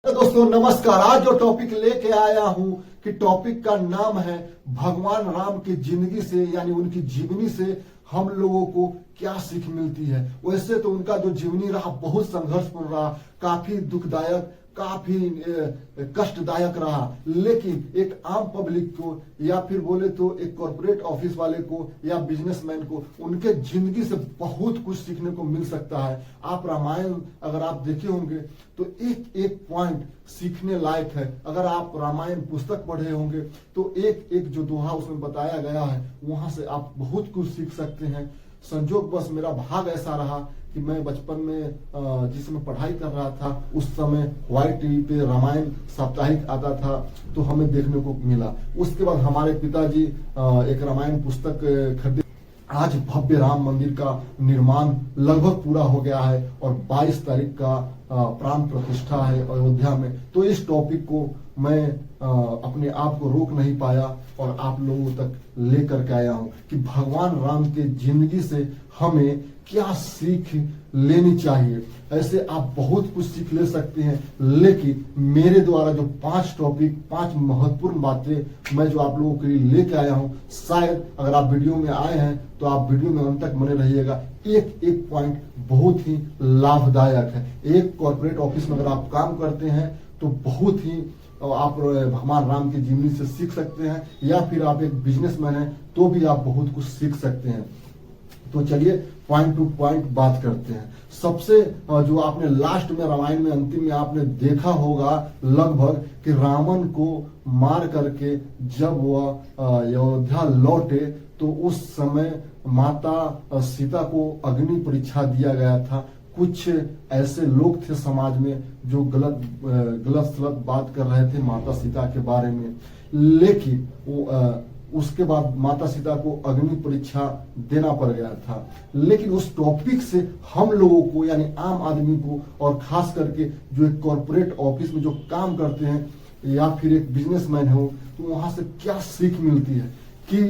तो दोस्तों नमस्कार। आज जो टॉपिक लेके आया हूं कि टॉपिक का नाम है भगवान राम की जिंदगी से यानी उनकी जीवनी से हम लोगों को क्या सीख मिलती है। वैसे तो उनका जो जीवनी रहा बहुत संघर्षपूर्ण रहा, काफी दुखदायक, काफी कष्टदायक रहा, लेकिन एक आम पब्लिक को या फिर बोले तो एक कॉर्पोरेट ऑफिस वाले को या बिजनेसमैन को उनके जिंदगी से बहुत कुछ सीखने को मिल सकता है। आप रामायण अगर आप देखे होंगे तो एक एक पॉइंट सीखने लायक है। अगर आप रामायण पुस्तक पढ़े होंगे तो एक एक जो दोहा उसमें बताया गया है वहां से आप बहुत कुछ सीख सकते हैं। संजोग बस मेरा भाग ऐसा रहा कि मैं बचपन में जिस समय पढ़ाई कर रहा था उस समय व्हाइट टीवी पे रामायण साप्ताहिक आता था तो हमें देखने को मिला। उसके बाद हमारे पिताजी एक रामायण पुस्तक खरीदे। आज भव्य राम मंदिर का निर्माण लगभग पूरा हो गया है और 22 तारीख का प्राण प्रतिष्ठा है अयोध्या में। तो इस टॉपिक को मैं अपने आप को रोक नहीं पाया और आप लोगों तक लेकर के आया हूं कि भगवान राम के जिंदगी से हमें क्या सीख लेनी चाहिए। ऐसे आप बहुत कुछ सीख ले सकते हैं, लेकिन मेरे द्वारा जो 5 टॉपिक 5 महत्वपूर्ण बातें मैं जो आप लोगों के लिए लेके आया हूं, शायद अगर आप वीडियो में आए हैं तो आप वीडियो में अंत तक बने रहिएगा। एक एक पॉइंट बहुत ही लाभदायक है। एक कॉर्पोरेट ऑफिस में अगर आप काम करते हैं तो बहुत ही आप भगवान राम की जीवनी से सीख सकते हैं, या फिर आप एक बिजनेसमैन हैं तो भी आप बहुत कुछ सीख सकते हैं। तो चलिए पॉइंट टू पॉइंट बात करते हैं। सबसे जो आपने लास्ट में रामायण में अंतिम में आपने देखा होगा लगभग कि रावण को मार करके जब वह अयोध्या लौटे तो उस समय माता सीता को अग्नि परीक्षा दिया गया था। कुछ ऐसे लोग थे समाज में जो गलत सलत बात कर रहे थे माता सीता के बारे में, लेकिन वो उसके बाद माता सीता को अग्नि परीक्षा देना पड़ गया था। लेकिन उस टॉपिक से हम लोगों को यानी आम आदमी को और खास करके जो एक कॉर्पोरेट ऑफिस में जो काम करते हैं या फिर एक बिजनेसमैन हो तो वहां से क्या सीख मिलती है कि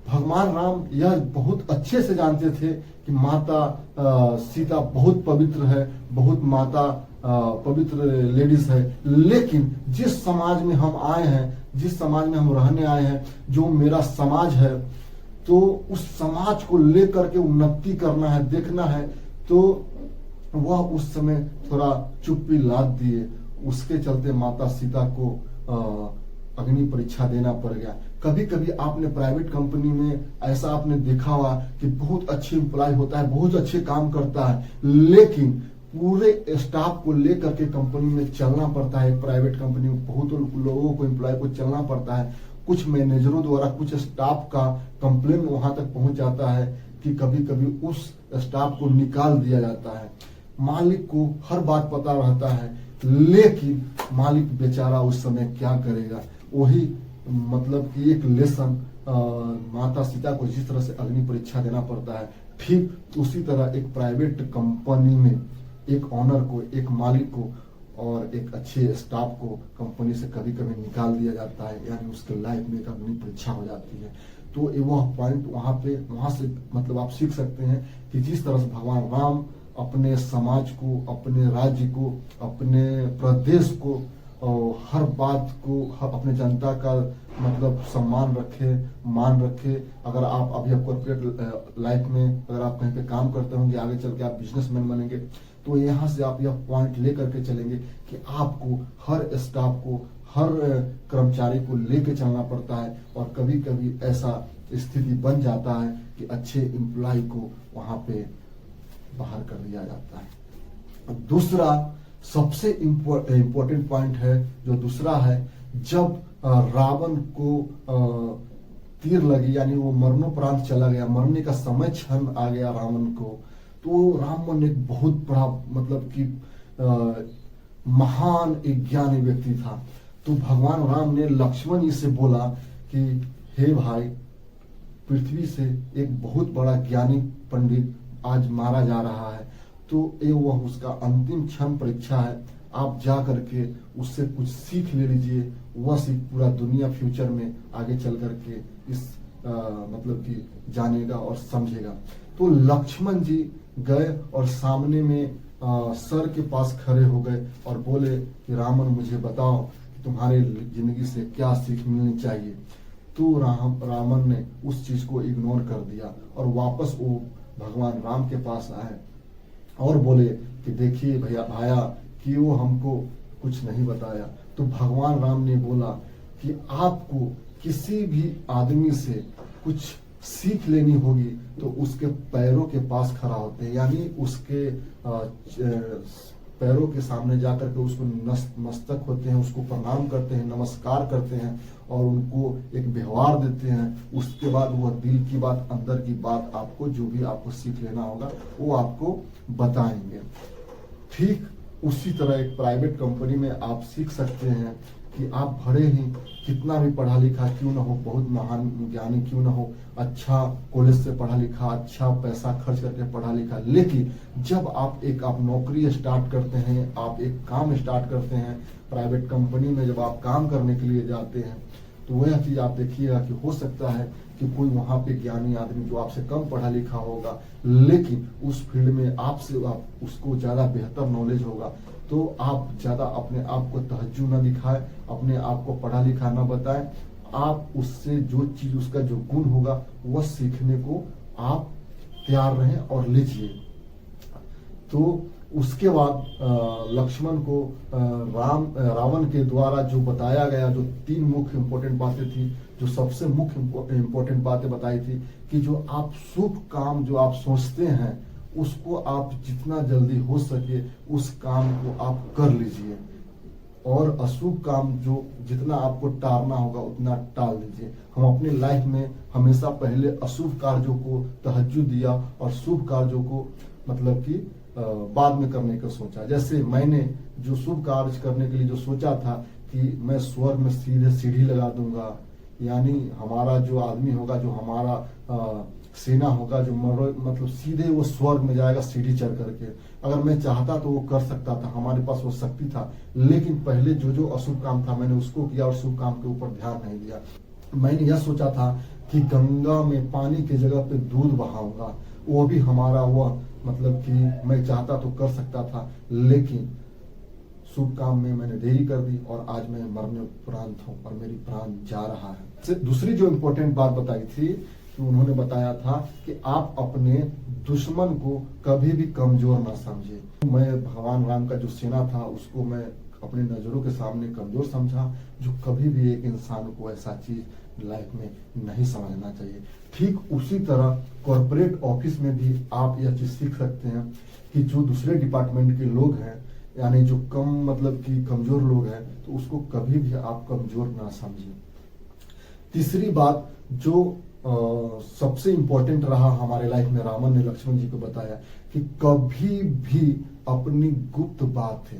भगवान राम यह बहुत अच्छे से जानते थे कि माता सीता बहुत पवित्र है, बहुत माता पवित्र लेडीज है। लेकिन जिस समाज में हम आए हैं, जिस समाज में हम रहने आए हैं, जो मेरा समाज है, तो उस समाज को लेकर के उन्नति करना है, देखना है, तो वह उस समय थोड़ा चुप्पी लाद दिए। उसके चलते माता सीता को अग्नि परीक्षा देना पड़ गया। कभी कभी आपने प्राइवेट कंपनी में ऐसा आपने देखा होगा कि बहुत अच्छे एम्प्लॉय होता है, बहुत अच्छे काम करता है, लेकिन पूरे स्टाफ को लेकर के कंपनी में चलना पड़ता है। प्राइवेट कंपनी में बहुत लोगों को एम्प्लॉय को चलना पड़ता है। कुछ मैनेजरों द्वारा कुछ स्टाफ का कंप्लेन वहां तक पहुंच जाता है कि कभी कभी उस स्टाफ को निकाल दिया जाता है। मालिक को हर बात पता रहता है, लेकिन मालिक बेचारा उस समय क्या करेगा। वही मतलब कि एक लेसन माता सीता को जिस तरह से अग्नि परीक्षा देना पड़ता है, ठीक उसी तरह एक प्राइवेट कंपनी में एक ऑनर को, एक मालिक को और एक अच्छे स्टाफ को कंपनी से कभी कभी निकाल दिया जाता है, यानी उसके लाइफ में एक अग्नि परीक्षा हो जाती है। तो वह पॉइंट वहां से मतलब आप सीख सकते हैं कि जिस तरह से भगवान राम अपने समाज को, अपने राज्य को, अपने प्रदेश को और हर बात को, अपने जनता का मतलब सम्मान रखे, मान रखे। अगर आप अभी कॉर्पोरेट लाइफ में अगर आप कहीं पे काम करते होंगे, आगे चल के आप बिजनेसमैन बनेंगे, तो यहाँ से आप यह पॉइंट लेकर के चलेंगे कि आपको हर स्टाफ को, हर कर्मचारी को लेके चलना पड़ता है। और कभी कभी ऐसा स्थिति बन जाता है कि अच्छे एम्प्लॉय को वहां पे बाहर कर दिया जाता है। दूसरा सबसे इम्पोर्टेंट पॉइंट है जो दूसरा है, जब रावण को तीर लगी यानी वो मरणोपरांत चला गया, मरने का समय क्षण आ गया रावण को, तो रावण एक बहुत बड़ा मतलब कि महान एक ज्ञानी व्यक्ति था। तो भगवान राम ने लक्ष्मण जी से बोला कि हे भाई, पृथ्वी से एक बहुत बड़ा ज्ञानी पंडित आज मारा जा रहा है, तो ये वह उसका अंतिम क्षण परीक्षा है। आप जा करके उससे कुछ सीख ले लीजिए, वह सीख पूरा दुनिया फ्यूचर में आगे चल करके इस मतलब कि जानेगा और समझेगा। तो लक्ष्मण जी गए और सामने में सर के पास खड़े हो गए और बोले कि रावण मुझे बताओ कि तुम्हारे जिंदगी से क्या सीख मिलनी चाहिए। तो रावण ने उस चीज को इग्नोर कर दिया और वापस वो भगवान राम के पास आए और बोले कि देखिए भैया आया कि वो हमको कुछ नहीं बताया। तो भगवान राम ने बोला कि आपको किसी भी आदमी से कुछ सीख लेनी होगी तो उसके पैरों के पास खड़ा होते हैं, यानी उसके पैरों के सामने जाकर के उसको मस्तक होते हैं, उसको प्रणाम करते हैं, नमस्कार करते हैं और उनको एक व्यवहार देते हैं। उसके बाद वह दिल की बात, अंदर की बात आपको जो भी आपको सीख लेना होगा वो आपको बताएंगे। ठीक उसी तरह एक प्राइवेट कंपनी में आप सीख सकते हैं कि आप भले ही कितना भी पढ़ा लिखा क्यों ना हो, बहुत महान ज्ञानी क्यों ना हो, अच्छा कॉलेज से पढ़ा लिखा, अच्छा पैसा खर्च करके पढ़ा लिखा, लेकिन जब आप नौकरी स्टार्ट करते हैं, आप एक काम स्टार्ट करते हैं प्राइवेट कंपनी में, जब आप काम करने के लिए जाते हैं तो वह चीज आप देखिएगा कि हो सकता है कि कोई वहां पे ज्ञानी आदमी जो आपसे कम पढ़ा लिखा होगा लेकिन उस फील्ड में आपसे उसको ज्यादा बेहतर नॉलेज होगा, तो आप ज्यादा अपने आप को तहज्जुद न दिखाए, अपने आप को पढ़ा लिखा न बताएं, आप उससे जो चीज उसका जो गुण होगा वह सीखने को आप तैयार रहें और लीजिए। तो उसके बाद लक्ष्मण को रावण के द्वारा जो बताया गया, जो 3 मुख्य इंपॉर्टेंट बातें थी, जो सबसे मुख्य इंपॉर्टेंट बातें बताई थी कि जो आप शुभ काम जो आप सोचते हैं उसको आप जितना जल्दी हो सके उस काम को आप कर लीजिए और अशुभ काम जो जितना आपको टालना होगा उतना टाल दीजिए। हम अपने लाइफ में हमेशा पहले अशुभ कार्यों को तहज्जुद दिया और शुभ कार्यों को मतलब कि बाद में करने का सोचा। जैसे मैंने जो शुभ कार्य करने के लिए जो सोचा था कि मैं स्वर्ग में सीधे सीढ़ी लगा दूंगा, यानी हमारा जो आदमी होगा, जो हमारा सेना होगा, जो मतलब सीधे वो स्वर्ग में जाएगा सीढ़ी चढ़ करके। अगर मैं चाहता तो वो कर सकता था, हमारे पास वो शक्ति था, लेकिन पहले जो अशुभ काम था मैंने उसको किया और शुभ काम के ऊपर ध्यान नहीं दिया। मैंने यह सोचा था कि गंगा में पानी की जगह पे दूध बहाऊंगा, वो भी हमारा वह मतलब कि मैं चाहता तो कर सकता था, लेकिन शुभ काम में मैंने देरी कर दी और आज मैं मरने उपरांत हूँ और मेरी प्राण जा रहा है। दूसरी जो इम्पोर्टेंट बात बताई थी कि उन्होंने बताया था कि आप अपने दुश्मन को कभी भी कमजोर ना समझे। मैं भगवान राम का जो सेना था उसको मैं अपनी नजरों के सामने कमजोर समझा, जो कभी भी एक इंसान को ऐसा चीज लाइफ में नहीं समझना चाहिए। ठीक उसी तरह कॉर्पोरेट ऑफिस में भी आप यह चीज सीख सकते हैं कि जो दूसरे डिपार्टमेंट के लोग हैं, यानी जो कम मतलब कि कमजोर लोग हैं, तो उसको कभी भी आप कमजोर ना समझिए। तीसरी बात जो सबसे इंपॉर्टेंट रहा हमारे लाइफ में, रावण ने लक्ष्मण जी को बताया कि कभी भी अपनी गुप्त बात है,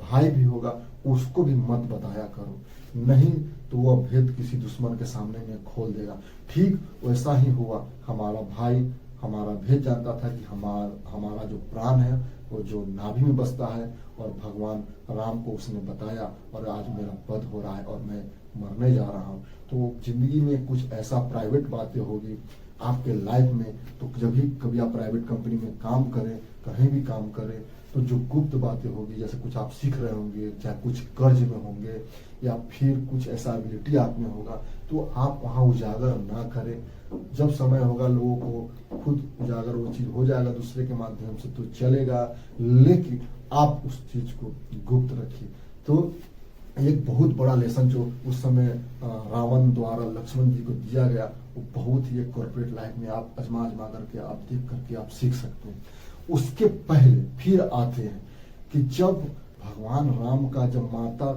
भाई भी होगा उसको भी मत बताया करो, नहीं तो वह भेद किसी दुश्मन के सामने में खोल देगा। ठीक वैसा ही हुआ, हमारा भाई हमारा भेद जानता था कि हमारा जो प्राण है वो जो नाभि में बसता है, और भगवान राम को उसने बताया और आज मेरा वध हो रहा है और मैं मरने जा रहा हूँ। तो जिंदगी में कुछ ऐसा प्राइवेट बातें होगी आपके लाइफ में, तो जब भी कभी आप प्राइवेट कंपनी में काम करें, कहीं भी काम करें, तो जो गुप्त बातें होगी, जैसे कुछ आप सीख रहे होंगे, चाहे कुछ कर्ज में होंगे या फिर कुछ ऐसा एबिलिटी आप में होगा, तो आप वहां उजागर ना करें। जब समय होगा लोगों को खुद उजागर वो चीज हो जाएगा दूसरे के माध्यम से तो चलेगा, लेकिन आप उस चीज को गुप्त रखिए। तो एक बहुत बड़ा लेसन जो उस समय रावण द्वारा लक्ष्मण जी को दिया गया, वो बहुत ही एक कॉर्पोरेट लाइफ में आप आजमा करके आप देख करके आप सीख सकते हैं। उसके पहले फिर आते हैं कि जब भगवान राम का जब माता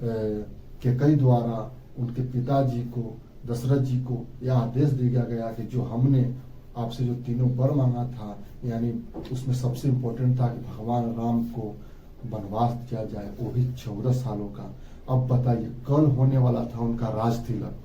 कैकेयी द्वारा उनके पिताजी को, दशरथ जी को यह आदेश दिया गया कि जो हमने आपसे जो 3 वर मांगा था, यानी उसमें सबसे इम्पोर्टेंट था कि भगवान राम को वनवास दिया जाए, वो भी 14 सालों का। अब बताइए, कल होने वाला था उनका राज तिलक,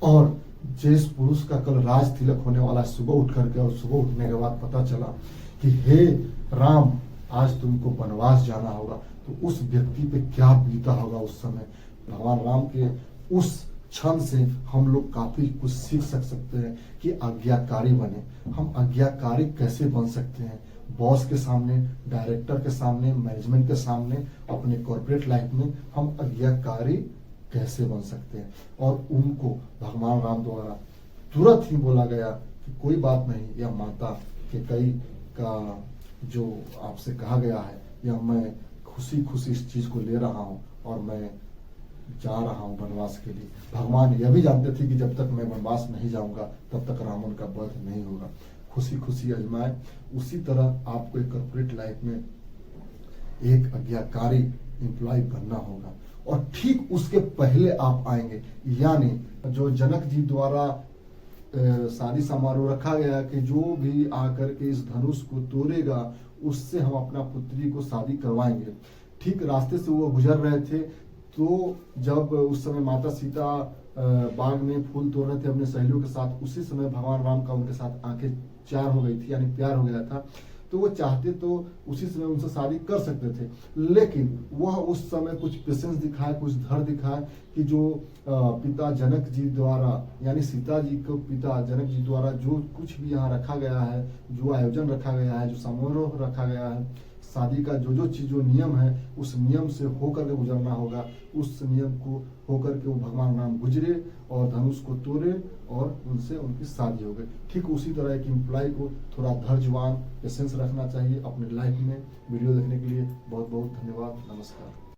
और जिस पुरुष का कल राज तिलक होने वाला सुबह उठ करके, और सुबह उठने के बाद पता चला कि हे राम आज तुमको वनवास जाना होगा, तो उस व्यक्ति पे क्या बीता होगा उस समय। भगवान राम के उस क्षण से हम लोग काफी कुछ सीख सकते हैं कि आज्ञाकारी बने। हम आज्ञाकारी कैसे बन सकते हैं, बॉस के सामने, डायरेक्टर के सामने, मैनेजमेंट के सामने, अपने कॉर्पोरेट लाइफ में हम आज्ञाकारी कैसे बन सकते हैं। और उनको भगवान राम द्वारा तुरंत ही बोला गया कि कोई बात नहीं, यह माता कैकेयी का जो आपसे कहा गया है, यह मैं खुशी खुशी इस चीज को ले रहा हूं और मैं जा रहा हूं वनवास के लिए। भगवान यह भी जानते थे कि जब तक मैं वनवास नहीं जाऊंगा तब तक रावण का वध नहीं होगा। खुशी खुशी आजमाए। उसी तरह आपको एक कॉर्पोरेट लाइफ में एक आज्ञाकारी एम्प्लॉय बनना होगा और ठीक उसके पहले आप आएंगे। यानी जो जनक जी द्वारा शादी समारोह रखा गया कि जो भी आकर के इस धनुष को तोड़ेगा उससे हम अपना पुत्री को शादी करवाएंगे। ठीक रास्ते से वो गुजर रहे थे तो जब उस समय माता सीता बाग में फूल तोड़ रहे थे अपने सहेलियों के साथ, उसी समय भगवान राम का उनके साथ आंखें चार हो गई थी, यानी प्यार हो गया था। तो वो चाहते तो उसी समय उनसे शादी कर सकते थे, लेकिन वह उस समय कुछ पेशेंस दिखाए, कुछ धैर्य दिखाए कि जो पिता जनक जी द्वारा, यानी सीता जी को पिता जनक जी द्वारा जो कुछ भी यहाँ रखा गया है, जो आयोजन रखा गया है, जो समारोह रखा गया है, शादी का जो चीज जो नियम है, उस नियम से होकर के गुजरना होगा। उस नियम को होकर के वो भगवान राम गुजरे और धनुष को तोड़े और उनसे उनकी शादी हो गई। ठीक उसी तरह एक एम्प्लॉय को थोड़ा धैर्यवान, पेशेंस रखना चाहिए अपने लाइफ में। वीडियो देखने के लिए बहुत बहुत धन्यवाद। नमस्कार।